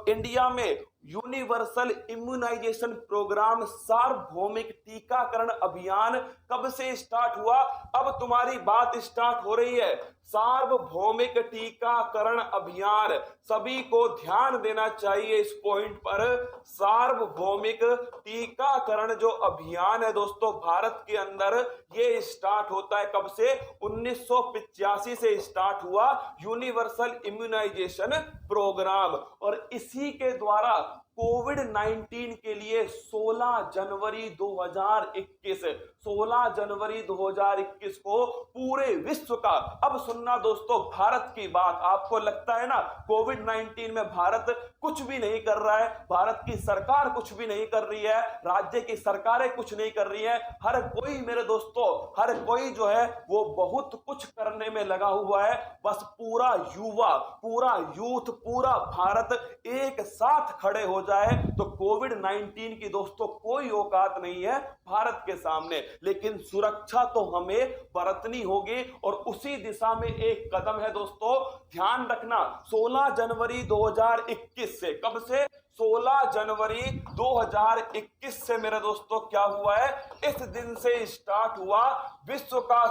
India में universal immunisation programme सार्वभौमिक टीकाकरण अभियान कब से स्टार्ट हुआ? अब तुम्हारी बात स्टार्ट हो रही है। सार्वभौमिक टीकाकरण अभियान, सभी को ध्यान देना चाहिए इस पॉइंट पर। सार्वभौमिक टीकाकरण जो अभियान है दोस्तों भारत के अंदर, ये स्टार्ट होता है कब से? 1985 से स्टार्ट हुआ यूनिवर्सल इम्यूनाइजेशन प्रोग्राम। और इसी के द्वारा कोविड-19 के लिए 16 जनवरी 2021 को पूरे विश्व का, अब सुनना दोस्तों भारत की बात। आपको लगता है ना कोविड-19 में भारत कुछ भी नहीं कर रहा है, भारत की सरकार कुछ भी नहीं कर रही है, राज्य की सरकारें कुछ नहीं कर रही है। हर कोई मेरे दोस्तों, हर कोई जो है वो बहुत कुछ करने में लगा हुआ है। बस पूरा युवा, पूरा यूथ, पूरा भारत एक साथ खड़े हो जाए तो कोविड-19 की दोस्तों कोई औकात नहीं है भारत के सामने। लेकिन सुरक्षा तो हमें बरतनी होगी और उसी दिशा में एक कदम है दोस्तों, ध्यान रखना। 16 जनवरी 2021 से, कब से? 16 जनवरी 2021 से मेरे दोस्तों क्या हुआ है? इस दिन से स्टार्ट हुआ विश्व का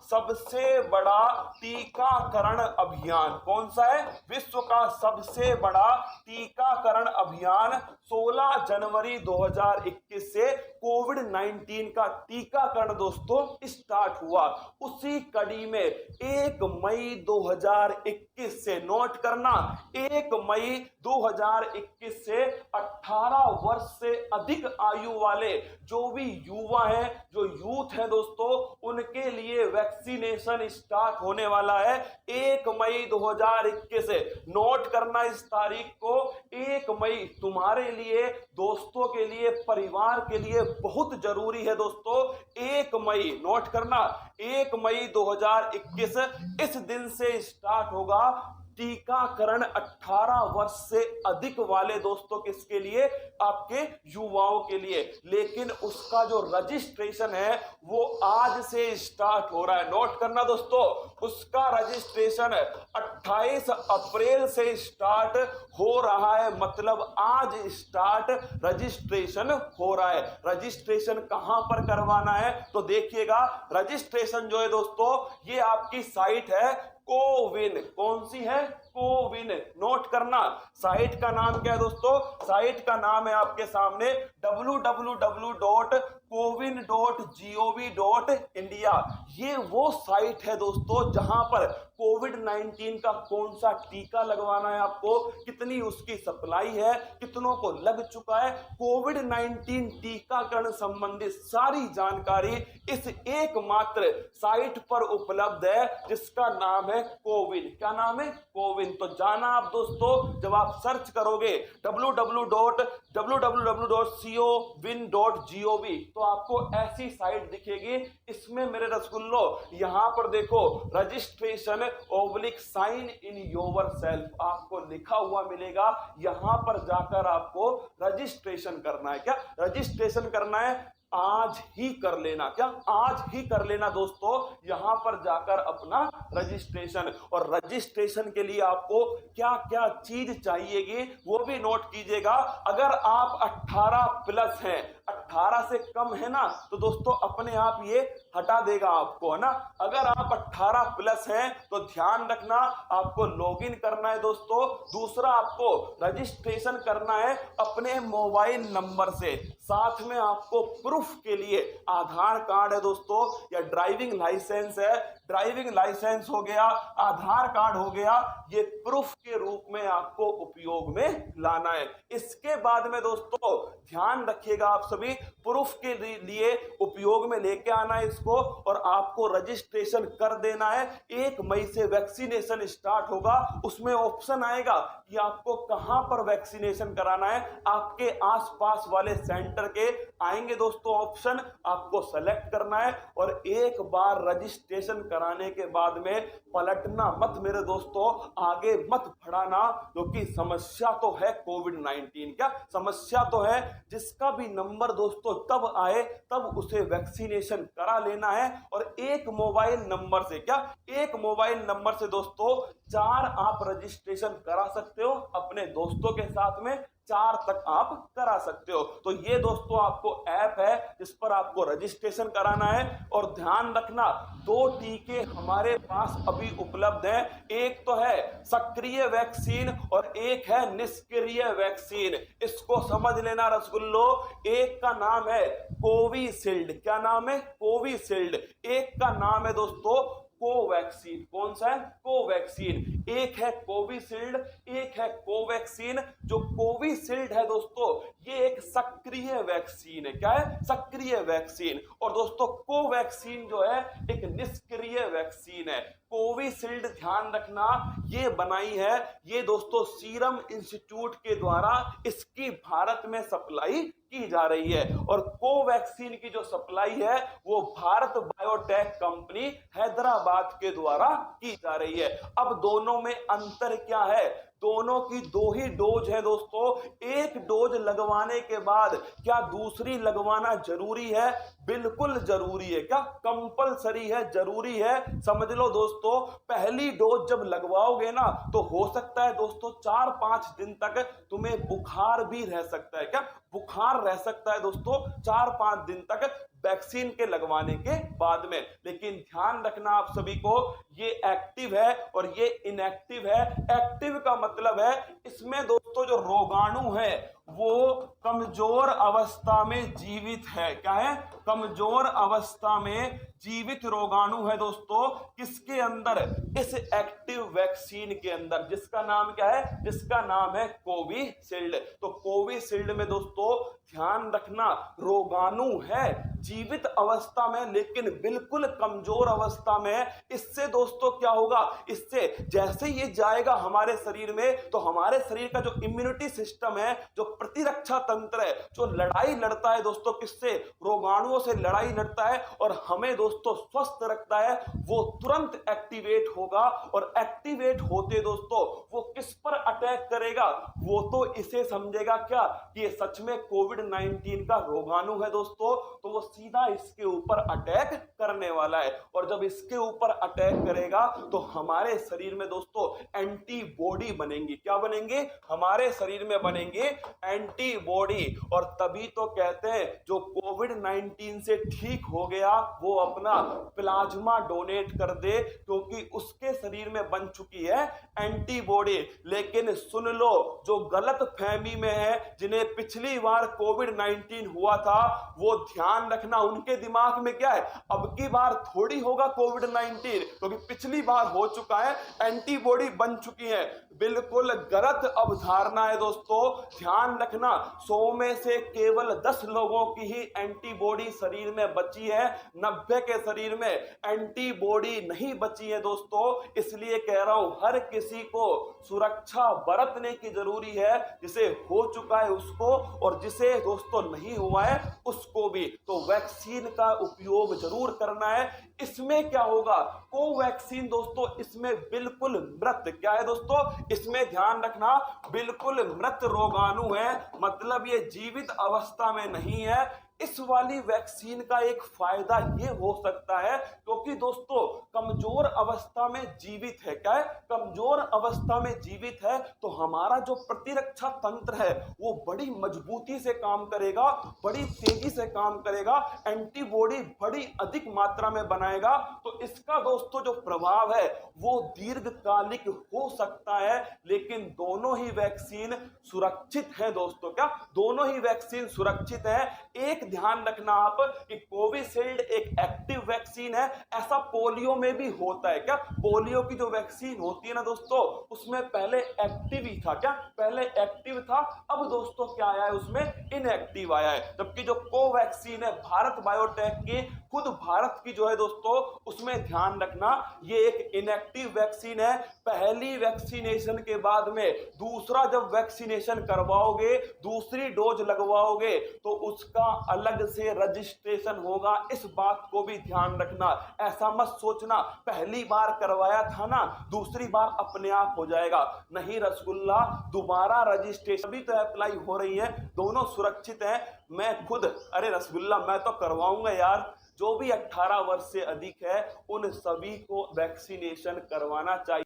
सबसे बड़ा टीकाकरण अभियान। कौन सा है? विश्व का सबसे बड़ा टीकाकरण अभियान 16 जनवरी 2021 से कोविड-19 का टीकाकरण दोस्तों स्टार्ट हुआ। उसी कड़ी में 1 मई 2021 से, नोट करना, 1 मई 2021 से 18 वर्ष से अधिक आयु वाले जो भी युवा हैं, जो यूथ है दोस्तों, उनके लिए वैक्सीनेशन स्टार्ट होने वाला है 1 मई 2021 से। नोट करना इस तारीख को, 1 मई तुम्हारे लिए, दोस्तों के लिए, परिवार के लिए बहुत जरूरी है दोस्तों। 1 मई, नोट करना, 1 मई 2021 इस दिन से स्टार्ट होगा टीकाकरण 18 वर्ष से अधिक वाले दोस्तों, किसके लिए? आपके युवाओं के लिए। लेकिन उसका जो रजिस्ट्रेशन है वो आज से स्टार्ट हो रहा है। नोट करना दोस्तों, उसका रजिस्ट्रेशन 28 अप्रैल से स्टार्ट हो रहा है, मतलब आज स्टार्ट रजिस्ट्रेशन हो रहा है। रजिस्ट्रेशन कहां पर करवाना है तो देखिएगा, रजिस्ट्रेशन जो है दोस्तों ये आपकी साइट है कोविन। कौन सी है? कोविन। नोट करना, साइट का नाम क्या है दोस्तों? साइट का नाम है आपके सामने www.cowin.gov.india। ये वो साइट है दोस्तों जहां पर कोविड-19 का कौन सा टीका लगवाना है आपको, कितनी उसकी सप्लाई है, कितनों को लग चुका है, कोविड-19 टीकाकरण संबंधित सारी जानकारी इस एकमात्र साइट पर उपलब्ध है जिसका नाम है कोविन। क्या नाम है? कोविन। तो जाना आप दोस्तों, जब आप सर्च करोगे www.cowin.gov तो आपको ऐसी साइट दिखेगी। इसमें मेरे रसगुल्लो यहां पर देखो, registration /sign in yourself आपको लिखा हुआ मिलेगा। यहां पर जाकर आपको रजिस्ट्रेशन करना है। क्या रजिस्ट्रेशन करना है? आज ही कर लेना। क्या? आज ही कर लेना दोस्तों, यहां पर जाकर अपना रजिस्ट्रेशन। और रजिस्ट्रेशन के लिए आपको क्या क्या चीज चाहिएगी वो भी नोट कीजिएगा। अगर आप 18 प्लस हैं, 18 से कम है ना, तो दोस्तों अपने आप ये हटा देगा आपको, है ना। अगर आप 18 प्लस हैं तो ध्यान रखना, आपको लॉगिन करना है दोस्तों। दूसरा, आपको रजिस्ट्रेशन करना है अपने मोबाइल नंबर से। साथ में आपको प्रूफ के लिए आधार कार्ड है दोस्तों, या ड्राइविंग लाइसेंस है, ड्राइविंग लाइसेंस हो गया, आधार कार्ड हो गया, ये प्रूफ के रूप में आपको उपयोग में लाना है। इसके बाद में दोस्तों ध्यान रखिएगा, आप सभी प्रूफ के लिए उपयोग में लेके आना है इसको, और आपको रजिस्ट्रेशन कर देना है। 1 मई से वैक्सीनेशन स्टार्ट होगा। उसमें ऑप्शन आएगा कि आपको कहां पर वैक्सीनेशन कराना है। आपके आसपास वाले सेंटर के आएंगे दोस्तों ऑप्शन, आपको सेलेक्ट करना है और एक बार रजिस्ट्रेशन कराने के बाद में पलटना मत मेरे दोस्तों, आगे मत बढ़ाना, क्योंकि समस्या तो है कोविड-19। क्या समस्या तो है, जिसका भी नंबर दोस्तों तब आए तब उसे वैक्सीनेशन करा लेना है। और एक मोबाइल नंबर से, क्या एक मोबाइल नंबर से दोस्तों 4 आप रजिस्ट्रेशन करा सकते हो अपने दोस्तों के साथ में, 4 तक आप करा सकते हो। तो ये दोस्तों आपको ऐप है जिस पर आपको रजिस्ट्रेशन कराना है। और ध्यान रखना, 2 टीके हमारे पास अभी उपलब्ध हैं, एक तो है सक्रिय वैक्सीन और एक है निष्क्रिय वैक्सीन। इसको समझ लेना रसगुल्लो, एक का नाम है कोविशील्ड। क्या नाम है? कोविशील्ड। एक का नाम है दोस्तों कोवैक्सीन। कौन सा है? कोवैक्सीन। एक है कोविशील्ड, एक है कोवैक्सीन। जो कोविशील्ड है दोस्तों, ये एक सक्रिय वैक्सीन है। क्या है? सक्रिय वैक्सीन। और दोस्तों कोवैक्सीन जो है एक निष्क्रिय वैक्सीन है। कोविशील्ड ध्यान रखना, ये बनाई है, ये दोस्तों सीरम इंस्टीट्यूट के द्वारा इसकी भारत में सप्लाई की जा रही है। और कोवैक्सीन की जो सप्लाई है वो भारत बायोटेक कंपनी हैदराबाद के द्वारा की जा रही है। अब दोनों में अंतर क्या है? दोनों की 2 ही डोज है दोस्तों। एक डोज लगवाने के बाद क्या दूसरी लगवाना जरूरी है? बिल्कुल जरूरी है। क्या कंपलसरी है, जरूरी है। समझ लो दोस्तों, पहली डोज जब लगवाओगे ना तो हो सकता है दोस्तों 4-5 दिन तक तुम्हें बुखार भी रह सकता है। क्या बुखार रह सकता है दोस्तों 4-5 दिन तक वैक्सीन के लगवाने के बाद में। लेकिन ध्यान रखना आप सभी को, ये एक्टिव है और ये इनएक्टिव है। एक्टिव का मतलब है इसमें दोस्तों जो रोगाणु है वो कमजोर अवस्था में जीवित है। क्या है? कमजोर अवस्था में जीवित रोगाणु है दोस्तों, किसके अंदर? इस एक्टिव वैक्सीन के अंदर, जिसका नाम क्या है? जिसका नाम है कोविशील्ड। तो कोविशील्ड में दोस्तों ध्यान रखना, रोगाणु है जीवित अवस्था में लेकिन बिल्कुल कमजोर अवस्था में। इससे दोस्तों क्या होगा? इससे जैसे ये जाएगा हमारे शरीर में तो हमारे शरीर का जो इम्यूनिटी सिस्टम है, जो प्रतिरक्षा तंत्र है, जो लड़ाई लड़ता है दोस्तों, किससे? रोगाणुओं से लड़ाई लड़ता है और हमें दोस्तों स्वस्थ रखता है, वो तुरंत एक्टिवेट होगा। और एक्टिवेट होते दोस्तों वो किस पर अटैक करेगा? वो तो इसे समझेगा क्या कि ये सच में कोविड-19 का रोगाणु है दोस्तों, तो वो सीधा इसके ऊपर अटैक करने वाला है। और जब इसके ऊपर अटैक करेगा तो हमारे शरीर में दोस्तों एंटीबॉडी बनेंगी। क्या बनेंगे? हमारे शरीर में बनेंगे एंटीबॉडी। और तभी तो कहते हैं जो कोविड-19 से ठीक हो गया वो अपना प्लाज्मा डोनेट कर दे, क्योंकि उसके शरीर में बन चुकी है एंटीबॉडी। लेकिन सुन लो, जो गलत फहमी में है, जिन्हें पिछली बार कोविड-19 हुआ था, वो ध्यान रखना, उनके दिमाग में क्या है? अब की बार थोड़ी होगा कोविड-19, क्योंकि पिछली बार हो चुका है, एंटीबॉडी बन चुकी है। बिल्कुल गलत अवधारणा है दोस्तों। ध्यान रखना, 100 में से केवल 10 लोगों की ही एंटीबॉडी शरीर में बची है, 90 के शरीर में एंटीबॉडी नहीं बची है दोस्तों। इसलिए कह रहा हूं, हर किसी को सुरक्षा बरतने की जरूरी है, जिसे हो चुका है उसको और जिसे दोस्तों नहीं हुआ है उसको भी। तो वैक्सीन का उपयोग जरूर करना है। इसमें क्या होगा? कोवैक्सीन दोस्तों इसमें बिल्कुल मृत, क्या है दोस्तों? इसमें ध्यान रखना, बिल्कुल मृत रोगाणु है, मतलब ये जीवित अवस्था में नहीं है। इस वाली वैक्सीन का एक फायदा ये हो सकता है, क्योंकि दोस्तों कमजोर अवस्था में जीवित है। क्या है? कमजोर अवस्था में जीवित है, तो हमारा जो प्रतिरक्षा तंत्र है वो बड़ी मजबूती से काम करेगा, बड़ी तेजी से काम करेगा, एंटीबॉडी बड़ी अधिक मात्रा में बनाएगा। तो इसका दोस्तों जो प्रभाव है वो दीर्घकालिक हो सकता है। लेकिन दोनों ही वैक्सीन सुरक्षित है दोस्तों। क्या? दोनों ही वैक्सीन सुरक्षित है। एक ध्यान रखना आप कि कोविशील्ड एक एक्टिव वैक्सीन है। ऐसा पोलियो में भी होता है। क्या? पोलियो की जो वैक्सीन होती है ना दोस्तों, उसमें पहले एक्टिव ही था। क्या? पहले एक्टिव था, अब दोस्तों क्या आया है? उसमें इनएक्टिव आया है। जबकि जो कोवैक्सीन है भारत बायोटेक की, खुद भारत की जो है दोस्तों उसमें ध्यान रखना, ये एक इनएक्टिव वैक्सीन है। पहली वैक्सीनेशन के बाद में दूसरा जब वैक्सीनेशन करवाओगे, दूसरी डोज लगवाओगे तो उसका अलग से रजिस्ट्रेशन होगा, इस बात को भी ध्यान रखना। ऐसा मत सोचना पहली बार करवाया था ना, दूसरी बार अपने आप हो जाएगा, नहीं रसगुल्ला, दोबारा रजिस्ट्रेशन भी तो अप्लाई हो रही है, दोनों सुरक्षित हैं। मैं खुद, अरे रसगुल्ला मैं तो करवाऊंगा यार, जो भी 18 वर्ष से अधिक है उन सभी को वैक्सीनेशन करवाना चाहिए।